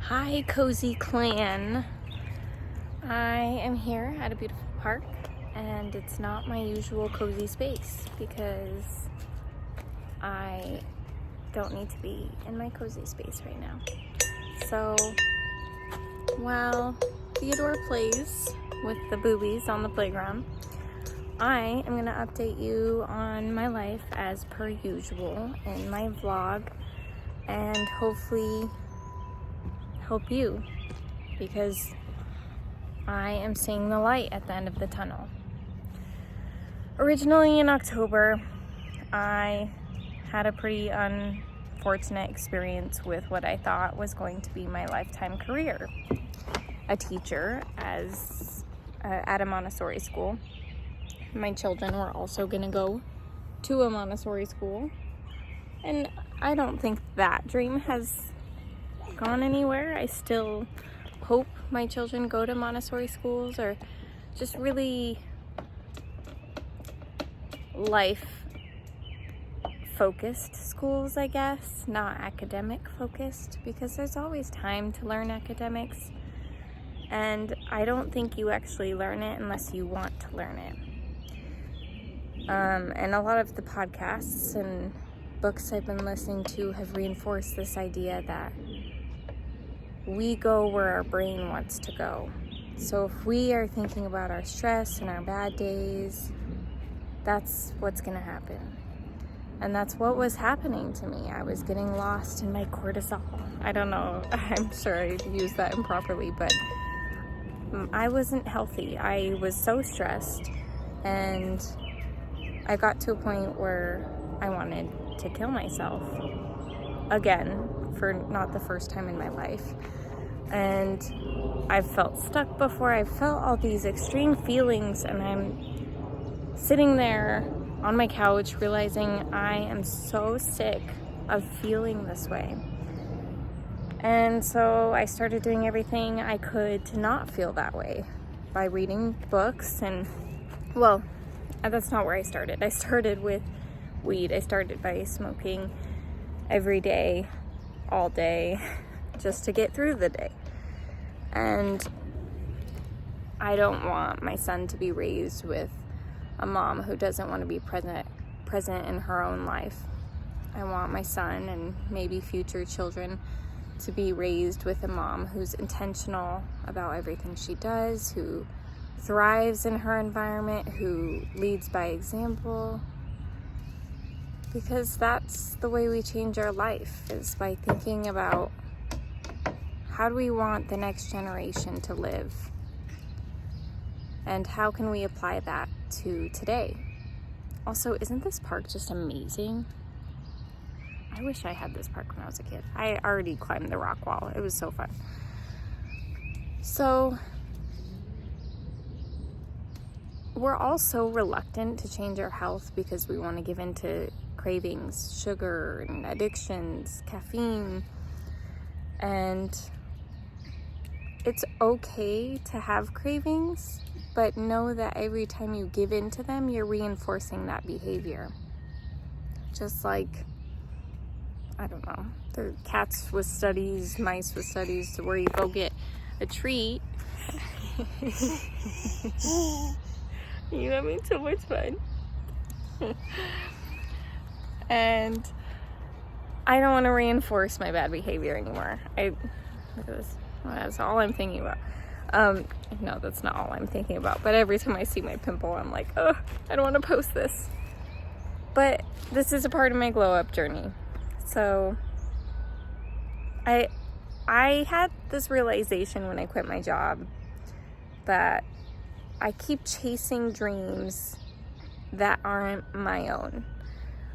Hi, Cozy Clan. I am here at a beautiful park, and it's not my usual cozy space because I don't need to be in my cozy space right now. So, while Theodore plays with the boobies on the playground, I am going to update you on my life as per usual in my vlog and hopefully help you, because I am seeing the light at the end of the tunnel. Originally in October, I had a pretty unfortunate experience with what I thought was going to be my lifetime career. A teacher at a Montessori school. My children were also going to go to a Montessori school. And I don't think that dream has gone anywhere. I still hope my children go to Montessori schools, or just really life focused schools, I guess, not academic focused, because there's always time to learn academics, and I don't think you actually learn it unless you want to learn it. And a lot of the podcasts and books I've been listening to have reinforced this idea that we go where our brain wants to go. So if we are thinking about our stress and our bad days, that's what's going to happen. And that's what was happening to me. I was getting lost in my cortisol. I don't know. I'm sure I used that improperly, but I wasn't healthy. I was so stressed, and I got to a point where I wanted to kill myself again, for not the first time in my life. And I've felt stuck before. I've felt all these extreme feelings, and I'm sitting there on my couch realizing I am so sick of feeling this way. And so I started doing everything I could to not feel that way by reading books. And well, that's not where I started. I started with weed. I started by smoking every day, all day, just to get through the day. And I don't want my son to be raised with a mom who doesn't want to be present in her own life. I want my son and maybe future children to be raised with a mom who's intentional about everything she does, who thrives in her environment, who leads by example. Because that's the way we change our life, is by thinking about how do we want the next generation to live, and how can we apply that to today. Also, isn't this park just amazing? I wish I had this park when I was a kid. I already climbed the rock wall. It was so fun. So we're all so reluctant to change our health because we want to give in to cravings, sugar and addictions, caffeine. And it's okay to have cravings, but know that every time you give in to them, you're reinforcing that behavior. Just like, I don't know, the cats with studies, mice with studies, where you go get a treat. You having so much fun. And I don't want to reinforce my bad behavior anymore. That's all I'm thinking about. No, that's not all I'm thinking about. But every time I see my pimple, I'm like, oh, I don't want to post this. But this is a part of my glow up journey. So I had this realization when I quit my job that I keep chasing dreams that aren't my own.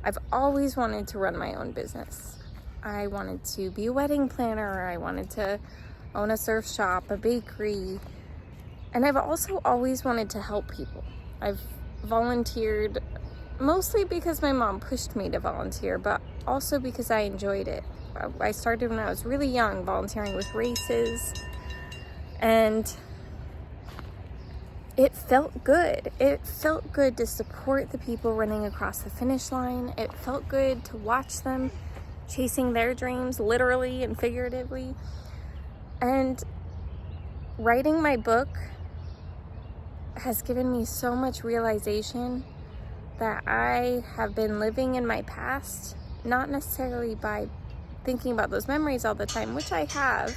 I've always wanted to run my own business. I wanted to be a wedding planner. I wanted to own a surf shop, a bakery. And I've also always wanted to help people. I've volunteered mostly because my mom pushed me to volunteer, but also because I enjoyed it. I started when I was really young, volunteering with races, and it felt good. It felt good to support the people running across the finish line. It felt good to watch them chasing their dreams, literally and figuratively. And writing my book has given me so much realization that I have been living in my past, not necessarily by thinking about those memories all the time, which I have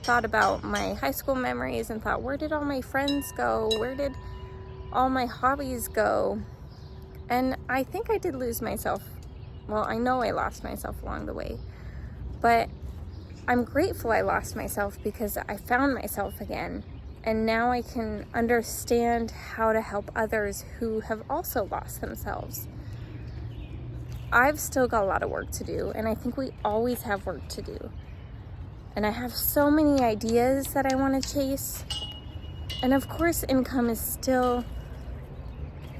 thought about my high school memories and thought, where did all my friends go? Where did all my hobbies go? And I think I did lose myself. Well, I know I lost myself along the way, but I'm grateful I lost myself because I found myself again. And now I can understand how to help others who have also lost themselves. I've still got a lot of work to do, and I think we always have work to do. And I have so many ideas that I want to chase. And of course, income is still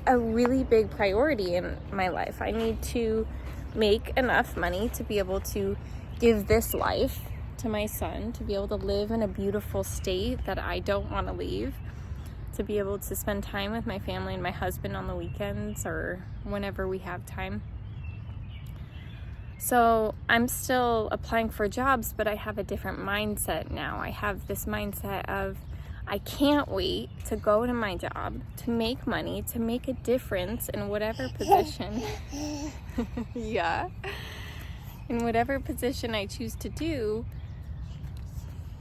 a really big priority in my life. I need to make enough money to be able to give this life to my son, to be able to live in a beautiful state that I don't want to leave, to be able to spend time with my family and my husband on the weekends or whenever we have time. So I'm still applying for jobs, but I have a different mindset now. I have this mindset of I can't wait to go to my job, to make money, to make a difference in whatever position. Yeah. In whatever position I choose to do,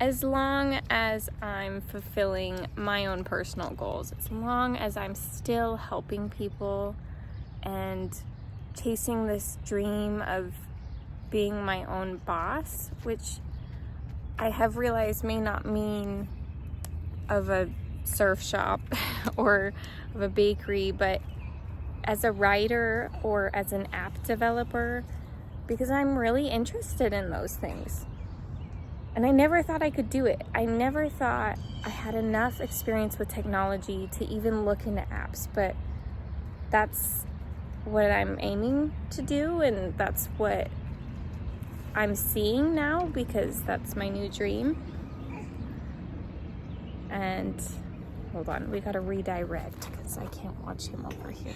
as long as I'm fulfilling my own personal goals, as long as I'm still helping people and chasing this dream of being my own boss, which I have realized may not mean of a surf shop or of a bakery, but as a writer or as an app developer, because I'm really interested in those things. And I never thought I could do it. I never thought I had enough experience with technology to even look into apps, but that's what I'm aiming to do, and that's what I'm seeing now because that's my new dream. And hold on, we gotta redirect because I can't watch him over here.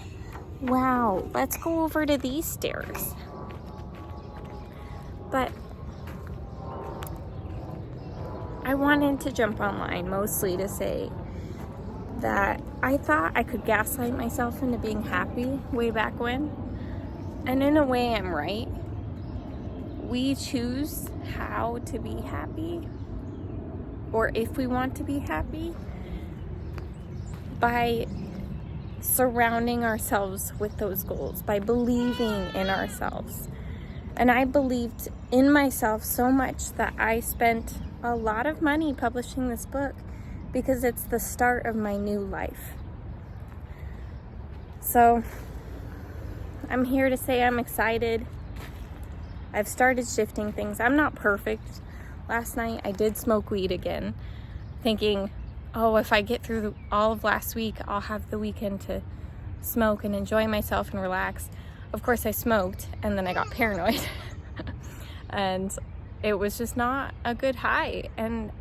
Wow, let's go over to these stairs. But I wanted to jump online mostly to say that I thought I could gaslight myself into being happy way back when. And in a way, I'm right. We choose how to be happy, or if we want to be happy, by surrounding ourselves with those goals, by believing in ourselves. And I believed in myself so much that I spent a lot of money publishing this book because it's the start of my new life. So I'm here to say I'm excited. I've started shifting things. I'm not perfect. Last night I did smoke weed again, thinking, oh, if I get through all of last week, I'll have the weekend to smoke and enjoy myself and relax. Of course I smoked, and then I got paranoid. And it was just not a good high. And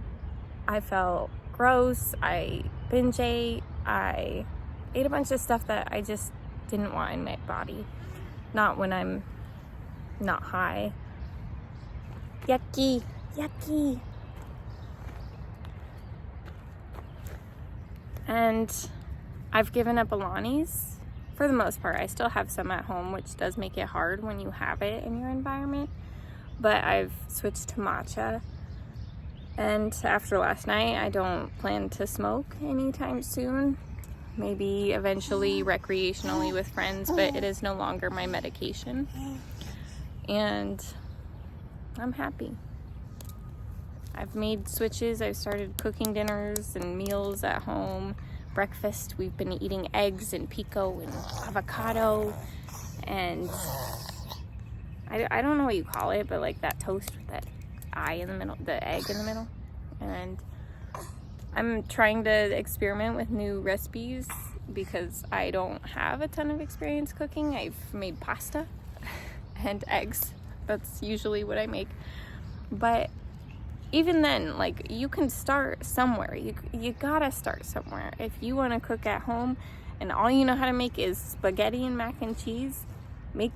I felt gross. I binge ate. I ate a bunch of stuff that I just didn't want in my body. Not when I'm not high. Yucky, yucky. And I've given up Alani's for the most part. I still have some at home, which does make it hard when you have it in your environment. But I've switched to matcha. And after last night, I don't plan to smoke anytime soon. Maybe eventually recreationally with friends, but it is no longer my medication. And I'm happy. I've made switches. I've started cooking dinners and meals at home. Breakfast, we've been eating eggs and pico and avocado and I don't know what you call it, but like that toast with that eye in the middle, the egg in the middle. And I'm trying to experiment with new recipes because I don't have a ton of experience cooking. I've made pasta and eggs. That's usually what I make. But even then, like, you can start somewhere. You gotta start somewhere. If you want to cook at home and all you know how to make is spaghetti and mac and cheese, make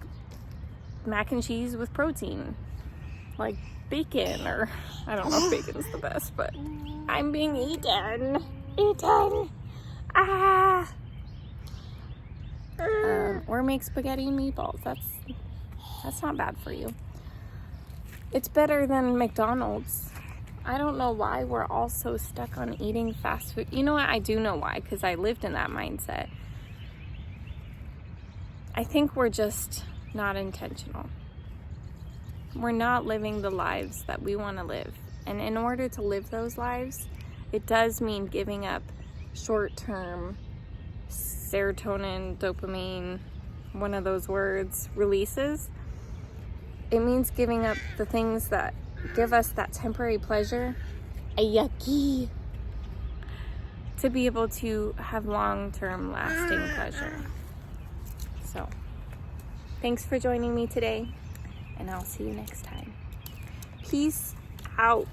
mac and cheese with protein. Like, bacon, or I don't know if bacon's the best, but I'm being eaten. Or make spaghetti and meatballs. That's not bad for you. It's better than McDonald's. I don't know why we're all so stuck on eating fast food. You know what? I do know why, because I lived in that mindset. I think we're just not intentional. We're not living the lives that we want to live. And in order to live those lives, it does mean giving up short-term serotonin, dopamine, one of those words, releases. It means giving up the things that give us that temporary pleasure, a yucky, to be able to have long-term lasting pleasure. So, thanks for joining me today, and I'll see you next time. Peace out.